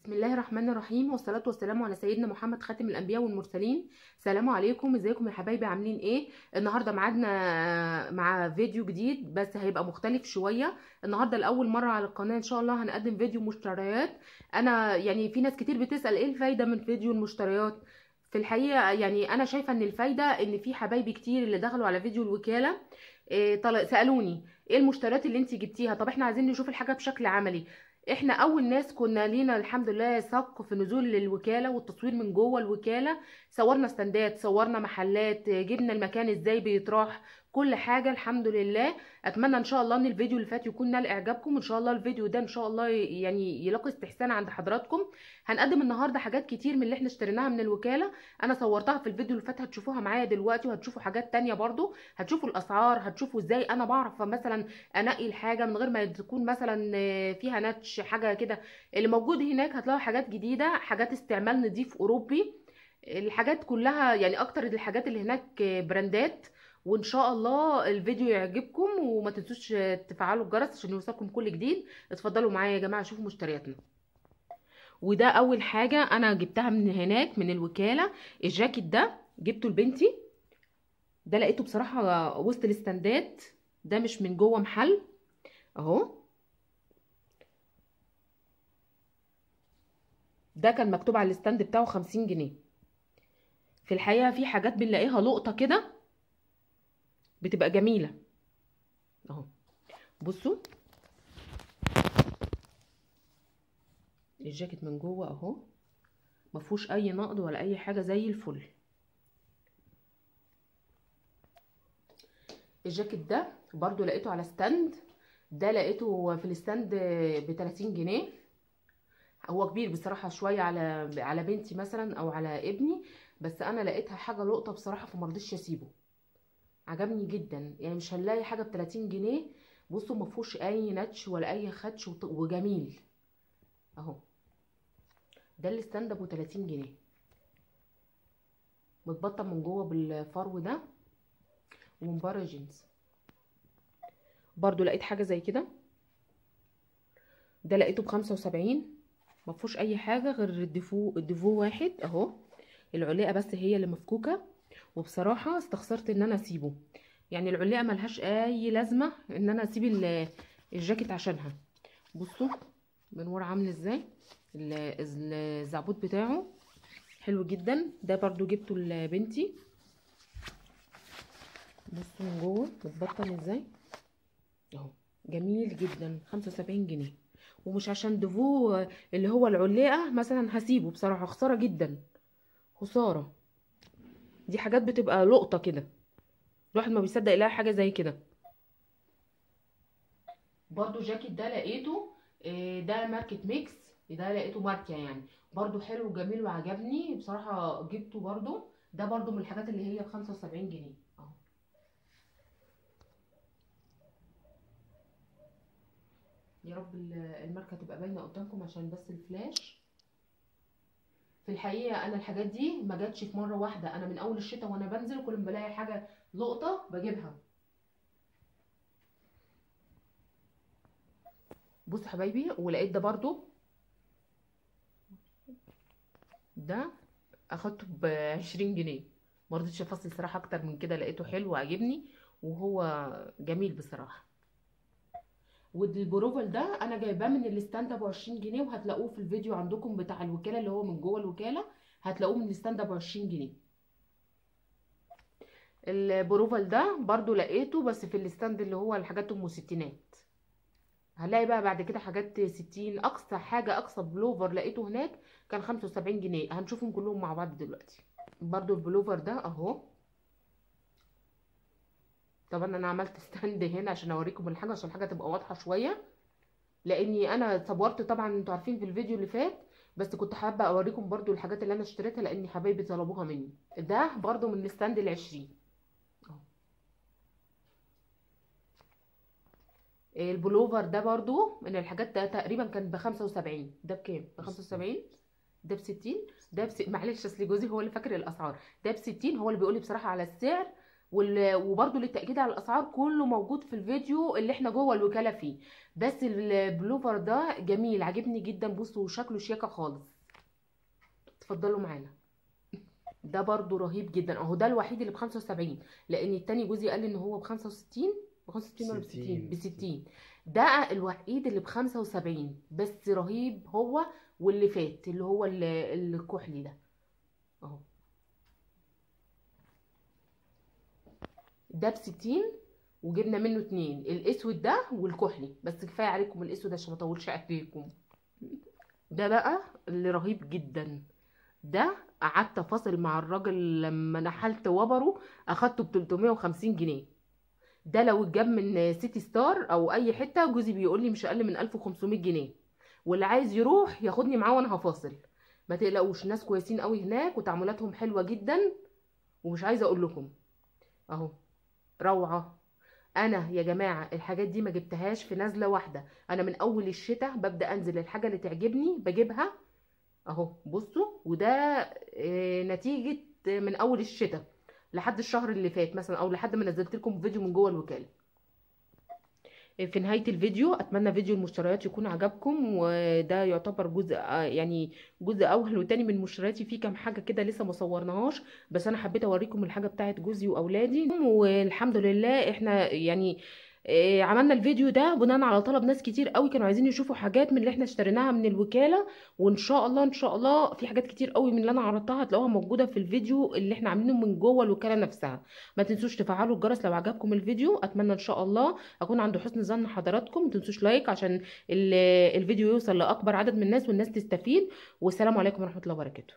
بسم الله الرحمن الرحيم، والصلاة والسلام على سيدنا محمد خاتم الأنبياء والمرسلين. السلام عليكم، ازيكم يا حبايبي؟ عاملين ايه؟ النهارده ميعادنا مع فيديو جديد بس هيبقى مختلف شوية. النهارده لأول مرة على القناة ان شاء الله هنقدم فيديو مشتريات. انا يعني في ناس كتير بتسأل ايه الفايدة من فيديو المشتريات. في الحقيقة يعني انا شايفة ان الفايدة ان في حبايبي كتير اللي دخلوا على فيديو الوكالة سألوني ايه المشتريات اللي انت جبتيها. طب احنا عايزين نشوف الحاجة بشكل عملي. احنا اول ناس كنا لينا الحمد لله سبق في نزول للوكاله والتصوير من جوه الوكاله. صورنا استندات، صورنا محلات، جبنا المكان ازاي بيتراح، كل حاجه الحمد لله. اتمنى ان شاء الله ان الفيديو اللي فات يكون نال اعجابكم. ان شاء الله الفيديو ده ان شاء الله يعني يلاقي استحسان عند حضراتكم. هنقدم النهارده حاجات كتير من اللي احنا اشتريناها من الوكاله. انا صورتها في الفيديو اللي فات، هتشوفوها معايا دلوقتي، وهتشوفوا حاجات تانية برضو، هتشوفوا الاسعار، هتشوفوا ازاي انا بعرف مثلا انقي الحاجه من غير ما تكون مثلا فيها نتش حاجه كده. اللي موجود هناك هتلاقوا حاجات جديده، حاجات استعمال نظيف اوروبي. الحاجات كلها يعني اكتر الحاجات اللي هناك براندات. وان شاء الله الفيديو يعجبكم، وما تنسوش تفعلوا الجرس عشان يوصلكم كل جديد. اتفضلوا معايا يا جماعه شوفوا مشترياتنا. وده اول حاجه انا جبتها من هناك من الوكاله. الجاكيت ده جبته لبنتي. ده لقيته بصراحه وسط الاستندات، ده مش من جوه محل اهو. ده كان مكتوب على الستاند بتاعه 50 جنيه. في الحقيقة في حاجات بنلاقيها لقطة كده بتبقى جميلة اهو. بصوا الجاكيت من جوه اهو، مفهوش اي نقد ولا اي حاجة، زي الفل. الجاكيت ده برضو لقيته على ستاند. ده لقيته في الستاند ب30 جنيه. هو كبير بصراحة شوية على بنتي مثلا او على ابني، بس انا لقيتها حاجة لقطة بصراحة فمرضتش اسيبه. عجبني جدا، يعني مش هنلاقي حاجه ب 30 جنيه. بصوا ما فيهوش اي نتش ولا اي خدش وجميل اهو. ده الستاند ابو 30 جنيه، متبطن من جوه بالفرو ده، ومن بره جينز. برضو لقيت حاجه زي كده، ده لقيته ب75. ما فيهوش اي حاجه غير الديفو واحد اهو. العلقه بس هي اللي مفكوكه، وبصراحه استخسرت ان انا اسيبه. يعني العلقه ملهاش اي لازمه ان انا اسيب الجاكيت عشانها. بصوا من ورا عامل ازاي الزعبوط بتاعه حلو جدا. ده برضو جبته لبنتي. بصوا من جوه متبطن ازاي اهو، جميل جدا. 75 جنيه، ومش عشان ديفو اللي هو العلاقه مثلا هسيبه، بصراحه خساره جدا، خساره. دي حاجات بتبقى لقطه كده، الواحد ما بيصدق يلاقي حاجه زي كده. برضو الجاكيت ده لقيته ده ماركة ميكس. ده لقيته ماركة يعني، برضو حلو وجميل وعجبني بصراحة، جبته برضو. ده برضو من الحاجات اللي هي ب75 جنيه اهو. يا رب الماركة تبقى باينة قدامكم عشان بس الفلاش. في الحقيقة انا الحاجات دي ما جاتش في مرة واحدة، انا من اول الشتاء وانا بنزل كل ما بلاقي حاجة لقطة بجيبها. بصوا حبايبي، ولقيت ده برضو. ده اخدته ب20 جنيه. مرضتش افصل صراحه اكتر من كده، لقيته حلو وعجبني وهو جميل بصراحه. والبروفل ده انا جايباه من الستاند ابو 20 جنيه، وهتلاقوه في الفيديو عندكم بتاع الوكاله اللي هو من جوه الوكاله، هتلاقوه من الستاند ابو 20 جنيه. البروفل ده برضو لقيته بس في الستاند اللي هو الحاجات ام ستينات. هنلاقي بقى بعد كده حاجات 60. اقصى حاجه اقصى بلوفر لقيته هناك كان 75 جنيه. هنشوفهم كلهم مع بعض دلوقتي. برضو البلوفر ده اهو. طبعا انا عملت ستاند هنا عشان اوريكم الحاجه، عشان الحاجه تبقى واضحه شويه، لاني انا صورت طبعا انتوا عارفين في الفيديو اللي فات، بس كنت حابه اوريكم برضو الحاجات اللي انا اشتريتها لان حبايبي طلبوها مني. ده برضو من الستاند ال20 اهو. البلوفر ده برضو من الحاجات، ده تقريبا كان ب75. ده بكام؟ ب75. ده ب60. معلش اصل جوزي هو اللي فاكر الاسعار. ده ب60، هو اللي بيقول لي بصراحه على السعر. وبرده للتاكيد على الاسعار كله موجود في الفيديو اللي احنا جوه الوكاله فيه. بس البلوفر ده جميل عجبني جدا، بصوا شكله شياكه خالص. اتفضلوا معانا. ده برضو رهيب جدا اهو، ده الوحيد اللي ب75، لان التاني جوزي قال لي ان هو ب65، ب65 ولا ب60. ده الوحيد اللي ب75 بس رهيب هو. واللي فات اللي هو الكحلي ده اهو، ده ب60 وجبنا منه 2، الاسود ده والكحلي. بس كفايه عليكم الاسود عشان ما اطولش عليكم. ده بقى اللي رهيب جدا، ده قعدت افاصل مع الراجل لما نحلت وبره، اخدته ب 350 جنيه. ده لو اتجاب من سيتي ستار او اي حته جوزي بيقول لي مش اقل من 1500 جنيه، واللي عايز يروح ياخدني معاه وانا هفاصل. ما تقلقوش، ناس كويسين قوي هناك وتعاملاتهم حلوه جدا، ومش عايزه اقول لكم اهو روعه. انا يا جماعه الحاجات دي ما جبتهاش في نزله واحده، انا من اول الشتاء ببدا انزل الحاجه اللي تعجبني بجيبها اهو. بصوا وده نتيجه من اول الشتاء لحد الشهر اللي فات مثلا، او لحد ما نزلت لكم فيديو من جوه الوكاله. في نهايه الفيديو اتمنى فيديو المشتريات يكون عجبكم، وده يعتبر جزء يعني جزء اول وتاني من مشترياتي، فيه كام حاجه كده لسه ما صورناهاش، بس انا حبيت اوريكم الحاجه بتاعت جوزي واولادي. والحمد لله احنا يعني عملنا الفيديو ده بناء على طلب ناس كتير قوي كانوا عايزين يشوفوا حاجات من اللي احنا اشتريناها من الوكاله. وان شاء الله ان شاء الله في حاجات كتير قوي من اللي انا عرضتها هتلاقوها موجوده في الفيديو اللي احنا عاملينه من جوه الوكاله نفسها. ما تنسوش تفعلوا الجرس لو عجبكم الفيديو. اتمنى ان شاء الله اكون عند حسن ظن حضراتكم. ما تنسوش لايك عشان الفيديو يوصل لاكبر عدد من الناس والناس تستفيد. والسلام عليكم ورحمه الله وبركاته.